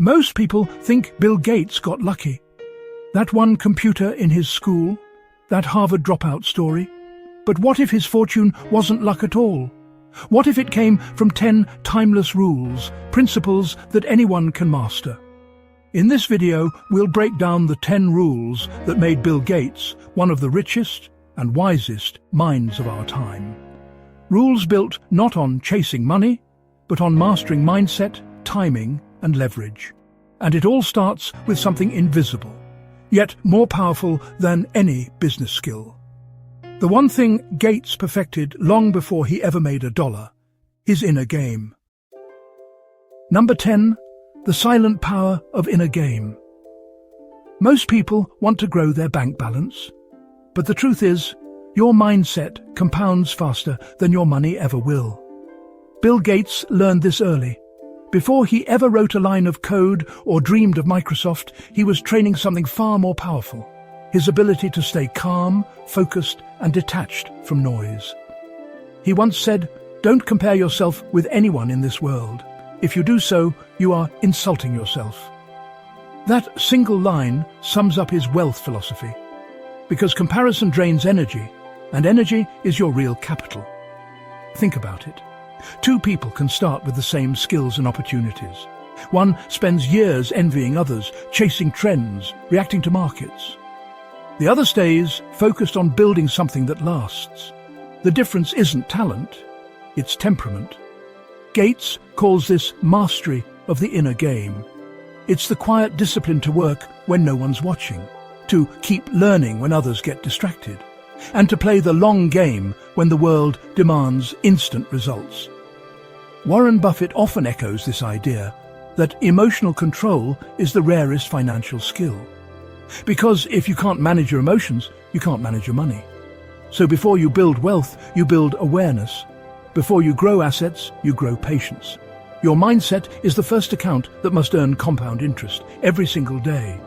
Most people think Bill Gates got lucky. That one computer in his school, that Harvard dropout story. But what if his fortune wasn't luck at all? What if it came from 10 timeless rules, principles that anyone can master? In this video, we'll break down the 10 rules that made Bill Gates one of the richest and wisest minds of our time. Rules built not on chasing money, but on mastering mindset, timing, and leverage. And it all starts with something invisible, yet more powerful than any business skill. The one thing Gates perfected long before he ever made a dollar, his inner game. Number 10. The silent power of inner game. Most people want to grow their bank balance, but the truth is, your mindset compounds faster than your money ever will. Bill Gates learned this early. Before he ever wrote a line of code or dreamed of Microsoft, he was training something far more powerful: his ability to stay calm, focused, and detached from noise. He once said, "Don't compare yourself with anyone in this world. If you do so, you are insulting yourself." That single line sums up his wealth philosophy. Because comparison drains energy, and energy is your real capital. Think about it. Two people can start with the same skills and opportunities. One spends years envying others, chasing trends, reacting to markets. The other stays focused on building something that lasts. The difference isn't talent, it's temperament. Gates calls this mastery of the inner game. It's the quiet discipline to work when no one's watching, to keep learning when others get distracted, and to play the long game when the world demands instant results. Warren Buffett often echoes this idea that emotional control is the rarest financial skill. Because if you can't manage your emotions, you can't manage your money. So before you build wealth, you build awareness. Before you grow assets, you grow patience. Your mindset is the first account that must earn compound interest every single day.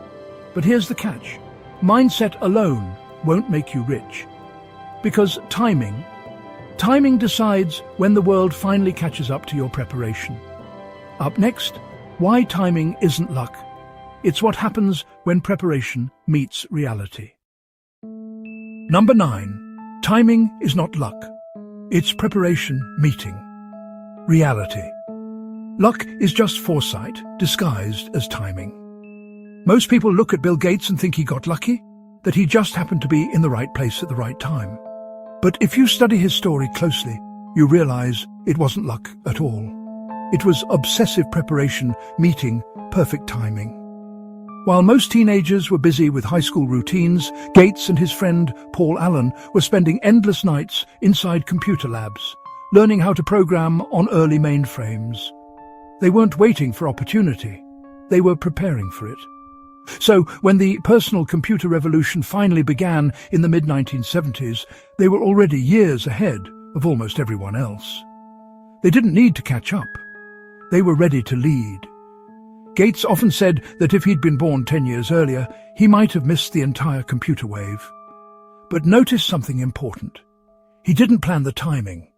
But here's the catch. Mindset alone won't make you rich. Because timing decides when the world finally catches up to your preparation. Up next, why timing isn't luck. It's what happens when preparation meets reality. Number 9. Timing is not luck. It's preparation meeting reality. Luck is just foresight disguised as timing. Most people look at Bill Gates and think he got lucky, that he just happened to be in the right place at the right time. But if you study his story closely, you realize it wasn't luck at all. It was obsessive preparation meeting perfect timing. While most teenagers were busy with high school routines, Gates and his friend Paul Allen were spending endless nights inside computer labs, learning how to program on early mainframes. They weren't waiting for opportunity, they were preparing for it. So, when the personal computer revolution finally began in the mid-1970s, they were already years ahead of almost everyone else. They didn't need to catch up. They were ready to lead. Gates often said that if he'd been born 10 years earlier, he might have missed the entire computer wave. But notice something important. He didn't plan the timing.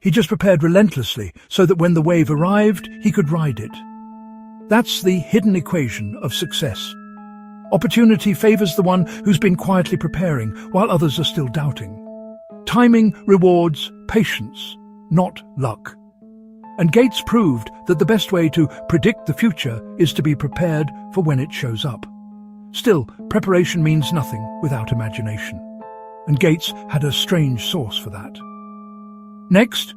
He just prepared relentlessly so that when the wave arrived, he could ride it. That's the hidden equation of success. Opportunity favors the one who's been quietly preparing while others are still doubting. Timing rewards patience, not luck. And Gates proved that the best way to predict the future is to be prepared for when it shows up. Still, preparation means nothing without imagination. And Gates had a strange source for that. Next,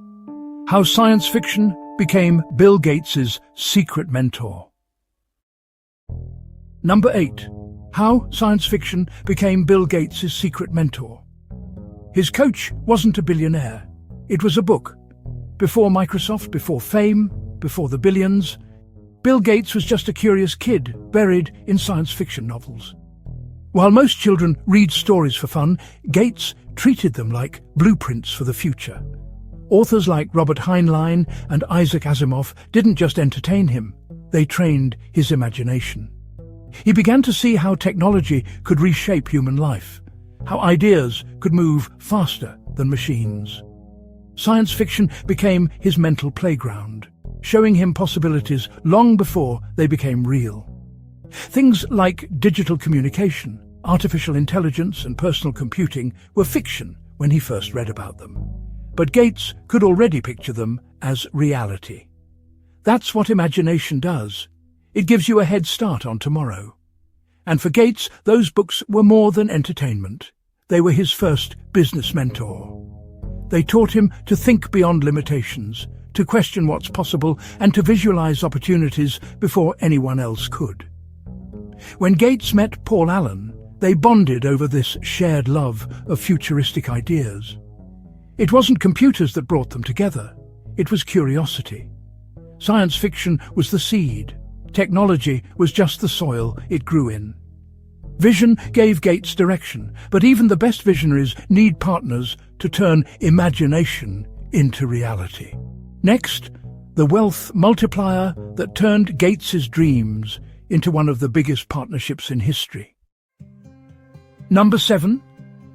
how science fiction became Bill Gates's secret mentor. Number 8. How science fiction became Bill Gates's secret mentor. His coach wasn't a billionaire. It was a book. Before Microsoft, before fame, before the billions, Bill Gates was just a curious kid buried in science fiction novels. While most children read stories for fun, Gates treated them like blueprints for the future. Authors like Robert Heinlein and Isaac Asimov didn't just entertain him, they trained his imagination. He began to see how technology could reshape human life, how ideas could move faster than machines. Science fiction became his mental playground, showing him possibilities long before they became real. Things like digital communication, artificial intelligence, and personal computing were fiction when he first read about them. But Gates could already picture them as reality. That's what imagination does. It gives you a head start on tomorrow. And for Gates, those books were more than entertainment. They were his first business mentor. They taught him to think beyond limitations, to question what's possible, and to visualize opportunities before anyone else could. When Gates met Paul Allen, they bonded over this shared love of futuristic ideas. It wasn't computers that brought them together. It was curiosity. Science fiction was the seed. Technology was just the soil it grew in. Vision gave Gates direction, but even the best visionaries need partners to turn imagination into reality. Next, the wealth multiplier that turned Gates's dreams into one of the biggest partnerships in history. Number 7,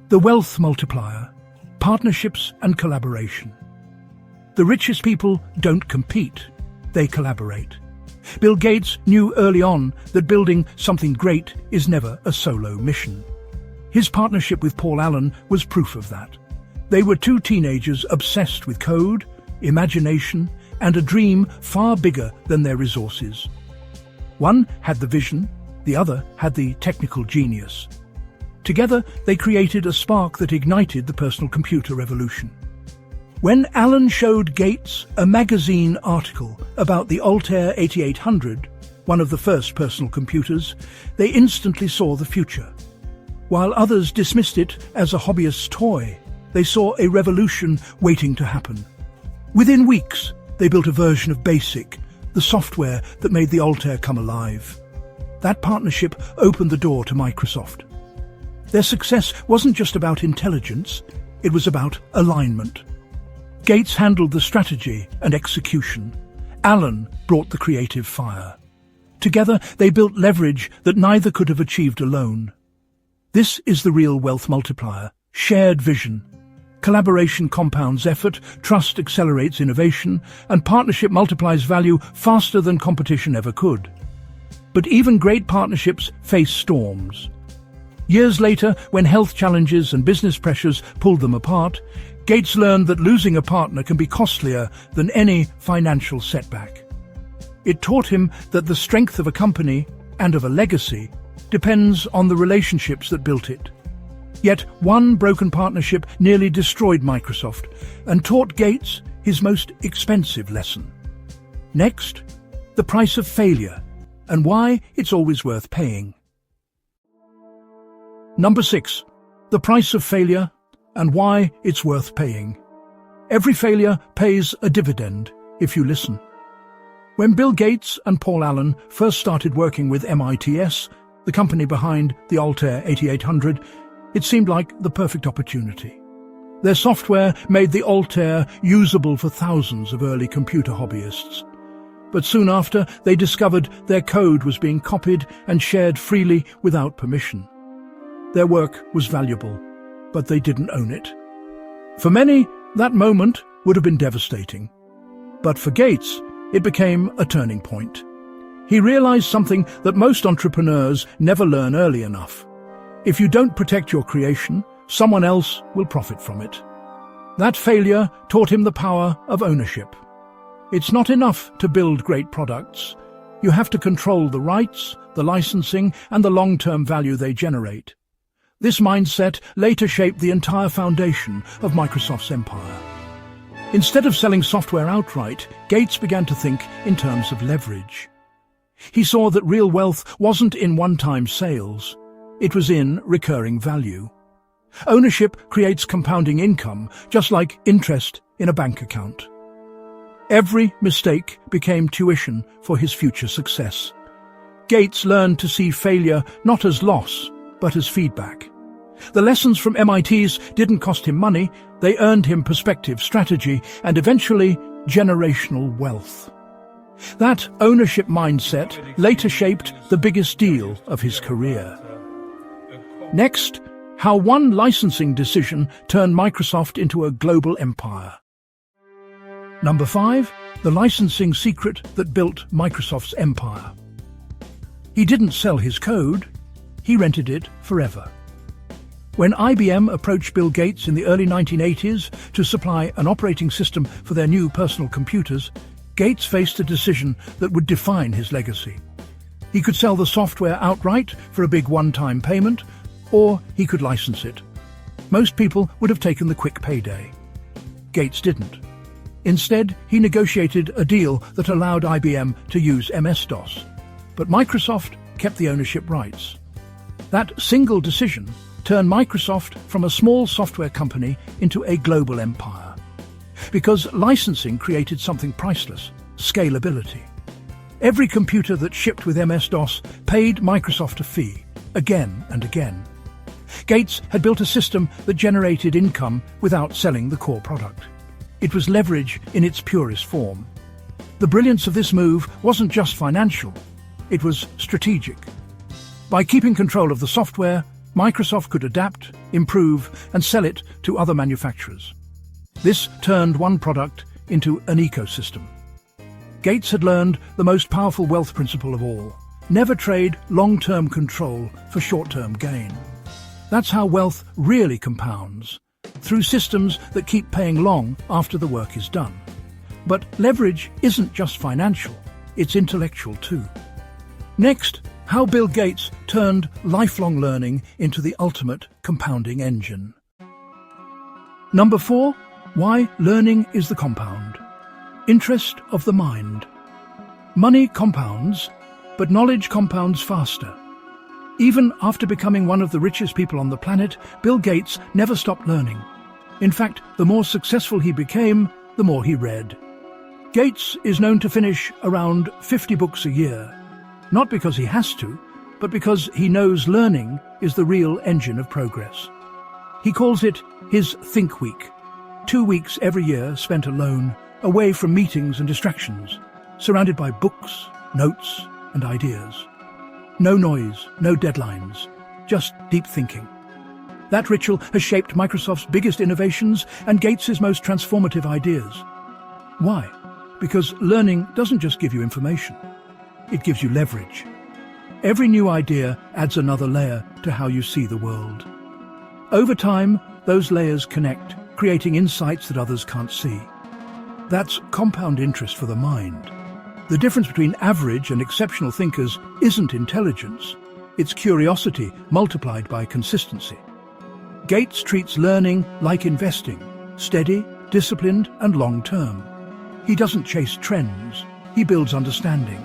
the wealth multiplier, partnerships and collaboration. The richest people don't compete, they collaborate. Bill Gates knew early on that building something great is never a solo mission. His partnership with Paul Allen was proof of that. They were two teenagers obsessed with code, imagination, and a dream far bigger than their resources. One had the vision, the other had the technical genius. Together, they created a spark that ignited the personal computer revolution. When Allen showed Gates a magazine article about the Altair 8800, one of the first personal computers, they instantly saw the future. While others dismissed it as a hobbyist's toy, they saw a revolution waiting to happen. Within weeks, they built a version of BASIC, the software that made the Altair come alive. That partnership opened the door to Microsoft. Their success wasn't just about intelligence, it was about alignment. Gates handled the strategy and execution. Allen brought the creative fire. Together, they built leverage that neither could have achieved alone. This is the real wealth multiplier, shared vision. Collaboration compounds effort, trust accelerates innovation, and partnership multiplies value faster than competition ever could. But even great partnerships face storms. Years later, when health challenges and business pressures pulled them apart, Gates learned that losing a partner can be costlier than any financial setback. It taught him that the strength of a company and of a legacy depends on the relationships that built it. Yet one broken partnership nearly destroyed Microsoft and taught Gates his most expensive lesson. Next, the price of failure and why it's always worth paying. Number 6, the price of failure and why it's worth paying. Every failure pays a dividend if you listen. When Bill Gates and Paul Allen first started working with MITS, the company behind the Altair 8800, it seemed like the perfect opportunity. Their software made the Altair usable for thousands of early computer hobbyists. But soon after, they discovered their code was being copied and shared freely without permission. Their work was valuable, but they didn't own it. For many, that moment would have been devastating. But for Gates, it became a turning point. He realized something that most entrepreneurs never learn early enough. If you don't protect your creation, someone else will profit from it. That failure taught him the power of ownership. It's not enough to build great products. You have to control the rights, the licensing, and the long-term value they generate. This mindset later shaped the entire foundation of Microsoft's empire. Instead of selling software outright, Gates began to think in terms of leverage. He saw that real wealth wasn't in one-time sales. It was in recurring value. Ownership creates compounding income, just like interest in a bank account. Every mistake became tuition for his future success. Gates learned to see failure not as loss, but as feedback. The lessons from MIT's didn't cost him money, they earned him perspective, strategy, and eventually generational wealth. That ownership mindset later shaped the biggest deal of his career. Next, how one licensing decision turned Microsoft into a global empire. Number 5, the licensing secret that built Microsoft's empire. He didn't sell his code, he rented it forever. When IBM approached Bill Gates in the early 1980s to supply an operating system for their new personal computers, Gates faced a decision that would define his legacy. He could sell the software outright for a big one-time payment, or he could license it. Most people would have taken the quick payday. Gates didn't. Instead, he negotiated a deal that allowed IBM to use MS-DOS. But Microsoft kept the ownership rights. That single decision turned Microsoft from a small software company into a global empire. Because licensing created something priceless: scalability. Every computer that shipped with MS-DOS paid Microsoft a fee, again and again. Gates had built a system that generated income without selling the core product. It was leverage in its purest form. The brilliance of this move wasn't just financial, it was strategic. By keeping control of the software, Microsoft could adapt, improve, and sell it to other manufacturers. This turned one product into an ecosystem. Gates had learned the most powerful wealth principle of all: never trade long-term control for short-term gain. That's how wealth really compounds, through systems that keep paying long after the work is done. But leverage isn't just financial, it's intellectual too. Next, how Bill Gates turned lifelong learning into the ultimate compounding engine. Number 4, why learning is the compound. Interest of the mind. Money compounds, but knowledge compounds faster. Even after becoming one of the richest people on the planet, Bill Gates never stopped learning. In fact, the more successful he became, the more he read. Gates is known to finish around 50 books a year, not because he has to, but because he knows learning is the real engine of progress. He calls it his Think Week, 2 weeks every year spent alone, away from meetings and distractions, surrounded by books, notes, and ideas. No noise, no deadlines, just deep thinking. That ritual has shaped Microsoft's biggest innovations and Gates' most transformative ideas. Why? Because learning doesn't just give you information, it gives you leverage. Every new idea adds another layer to how you see the world. Over time, those layers connect, creating insights that others can't see. That's compound interest for the mind. The difference between average and exceptional thinkers isn't intelligence, it's curiosity multiplied by consistency. Gates treats learning like investing, steady, disciplined, and long-term. He doesn't chase trends, he builds understanding.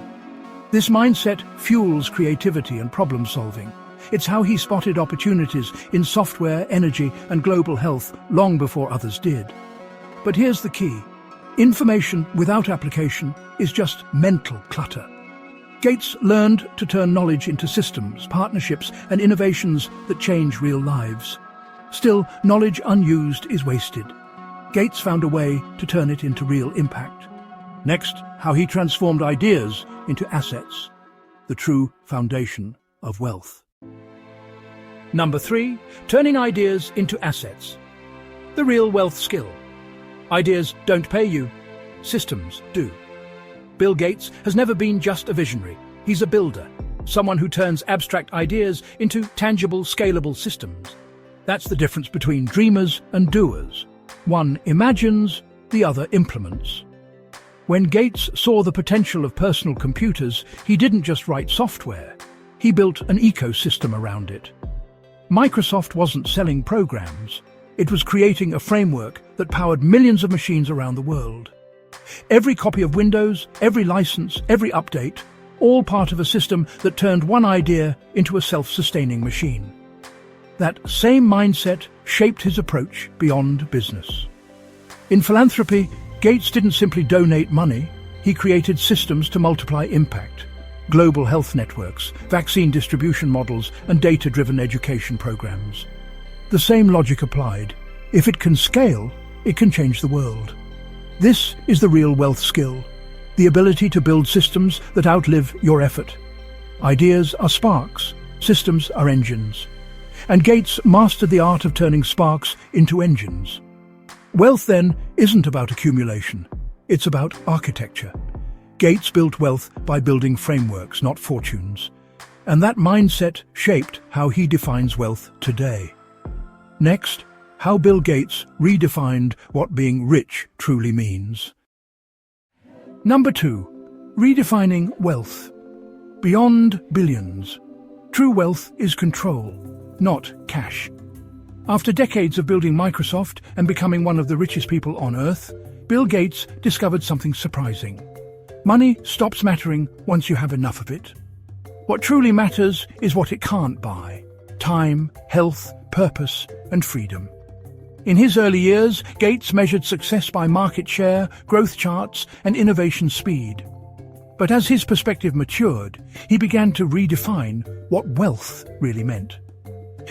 This mindset fuels creativity and problem-solving. It's how he spotted opportunities in software, energy, and global health long before others did. But here's the key. Information without application is just mental clutter. Gates learned to turn knowledge into systems, partnerships, and innovations that change real lives. Still, knowledge unused is wasted. Gates found a way to turn it into real impact. Next, how he transformed ideas into assets, the true foundation of wealth. Number 3, turning ideas into assets. The real wealth skill. Ideas don't pay you, systems do. Bill Gates has never been just a visionary. He's a builder, someone who turns abstract ideas into tangible, scalable systems. That's the difference between dreamers and doers. One imagines, the other implements. When Gates saw the potential of personal computers, he didn't just write software, he built an ecosystem around it. Microsoft wasn't selling programs, it was creating a framework that powered millions of machines around the world. Every copy of Windows, every license, every update, all part of a system that turned one idea into a self-sustaining machine. That same mindset shaped his approach beyond business. In philanthropy, Gates didn't simply donate money, he created systems to multiply impact. Global health networks, vaccine distribution models, and data-driven education programs. The same logic applied. If it can scale, it can change the world. This is the real wealth skill, the ability to build systems that outlive your effort. Ideas are sparks, systems are engines. And Gates mastered the art of turning sparks into engines. Wealth, then, isn't about accumulation. It's about architecture. Gates built wealth by building frameworks, not fortunes. And that mindset shaped how he defines wealth today. Next, how Bill Gates redefined what being rich truly means. Number 2. Redefining wealth. Beyond billions. True wealth is control, not cash. After decades of building Microsoft and becoming one of the richest people on Earth, Bill Gates discovered something surprising. Money stops mattering once you have enough of it. What truly matters is what it can't buy: time, health, purpose, and freedom. In his early years, Gates measured success by market share, growth charts, and innovation speed. But as his perspective matured, he began to redefine what wealth really meant.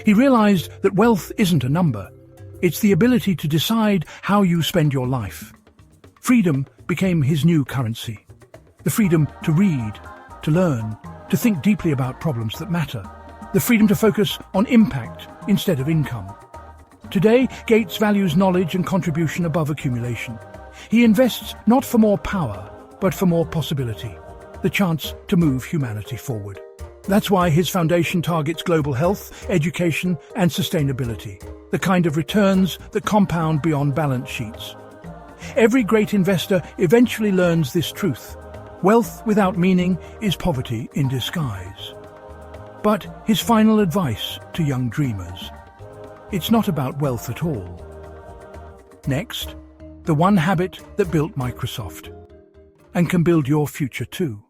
He realized that wealth isn't a number. It's the ability to decide how you spend your life. Freedom became his new currency. The freedom to read, to learn, to think deeply about problems that matter. The freedom to focus on impact instead of income. Today, Gates values knowledge and contribution above accumulation. He invests not for more power, but for more possibility, the chance to move humanity forward. That's why his foundation targets global health, education, and sustainability, the kind of returns that compound beyond balance sheets. Every great investor eventually learns this truth. Wealth without meaning is poverty in disguise. But his final advice to young dreamers: it's not about wealth at all. Next, the one habit that built Microsoft and can build your future too.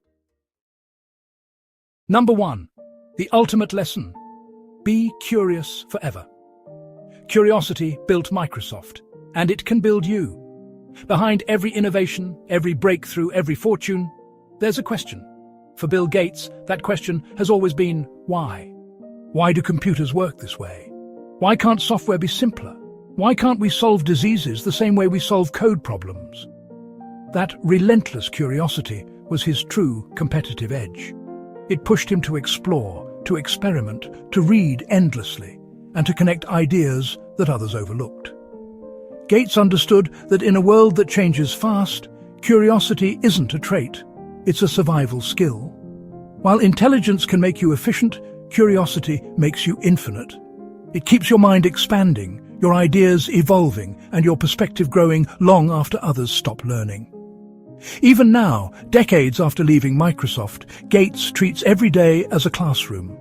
Number 1. The ultimate lesson. Be curious forever. Curiosity built Microsoft, and it can build you. Behind every innovation, every breakthrough, every fortune, there's a question. For Bill Gates, that question has always been why. Why do computers work this way? Why can't software be simpler? Why can't we solve diseases the same way we solve code problems? That relentless curiosity was his true competitive edge. It pushed him to explore, to experiment, to read endlessly, and to connect ideas that others overlooked. Gates understood that in a world that changes fast, curiosity isn't a trait, it's a survival skill. While intelligence can make you efficient, curiosity makes you infinite. It keeps your mind expanding, your ideas evolving, and your perspective growing long after others stop learning. Even now, decades after leaving Microsoft, Gates treats every day as a classroom.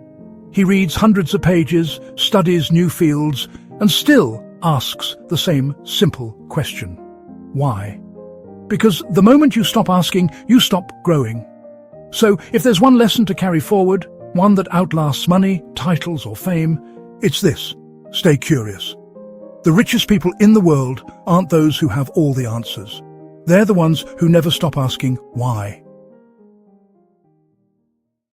He reads hundreds of pages, studies new fields, and still asks the same simple question: why? Because the moment you stop asking, you stop growing. So if there's one lesson to carry forward, one that outlasts money, titles, or fame, it's this: stay curious. The richest people in the world aren't those who have all the answers. They're the ones who never stop asking why.